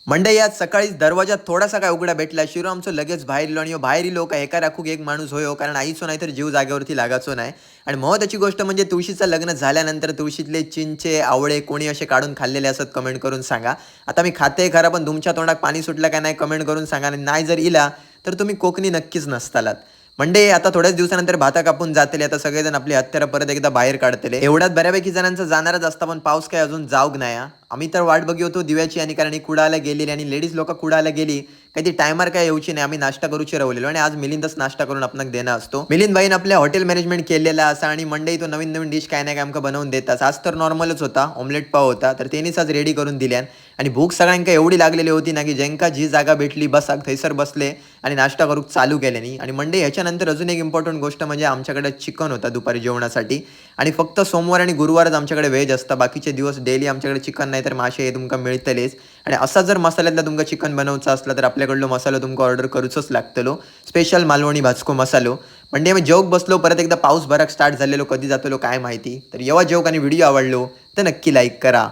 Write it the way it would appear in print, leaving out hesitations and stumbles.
मंडई आज सकाळीच दरवाजा थोडासा काय उघडा भेटला शिरो आमचं लगेच बाहेर इलो आणि बाहेर इलो का एका राखूक एक माणूस होयो कारण आईचो नाही तर जीव जागेवरती लागायचो नाही. आणि महत्त्वाची गोष्ट म्हणजे तुळशीचं लग्न झाल्यानंतर तुळशीतले चिंचे आवळे कोणी असे काढून खाल्लेले असत कमेंट करून सांगा. आता मी खाते खरं पण तुमच्या तोंडात पाणी सुटलं का नाही कमेंट करून सांगा आणि नाही जर इला तर तुम्ही कोकणी नक्कीच नसतालात. म्हणजे आता थोड्याच दिवसानंतर भाता कापून जातले आता सगळेजण आपली हत्यारं परत एकदा बाहेर काढतले एवढ्यात बऱ्यापैकी जणांचा जाणारच असता पण पाऊस काय अजून जाऊक नाही. आम्ही तर वाट बघी होतो दिव्याची आणि कारण ही कुडाला गेलेली आणि लेडीज लोक कुडाला गेली काही ती टायमर काय येऊची नाही आम्ही नाश्ता करूची राहिलेलो आणि आज मिलिंदच नाश्ता करून आपणाक देणं असतो. मिलिंद भाईन आपल्या हॉटेल मॅनेजमेंट केलेला असा आणि मंडई तो नवीन नवीन डिश काय नाही काय आमका बनवून देतात. आज तर नॉर्मलच होता ऑमलेट पाव होता तर त्यांनीच आज रेडी करून दिल्यान आणि भूक सगळ्यांका एवढी लागलेली होती ना की ज्यांका जी जागा भेटली बसाक थैसर बसले आणि नाश्ता करूक चालू केल्यानी. आणि मंडई ह्याच्यानंतर अजून एक इम्पॉर्टंट गोष्ट म्हणजे आमच्याकडे चिकन होता दुपारी जेवणासाठी आणि फक्त सोमवार आणि गुरुवारच आमच्याकडे व्हेज असतं बाकीचे दिवस डेली आमच्याकडे चिकन नाही तर मासे हे तुमका मिळतलेच. आणि असा जर मसाल्यातला तुमका चिकन बनवचा असला तर आपल्याकडलो मसाला तुमका ऑर्डर करूचच लागतलो स्पेशल मालवणी भाजको मसालो. म्हणजे आम्ही जेवक बसलो परत एकदा पाऊस भराक स्टार्ट झालेलो कधी जातलो काय माहिती. तर येवा जेवक आणि व्हिडिओ आवडलो तर नक्की लाईक करा.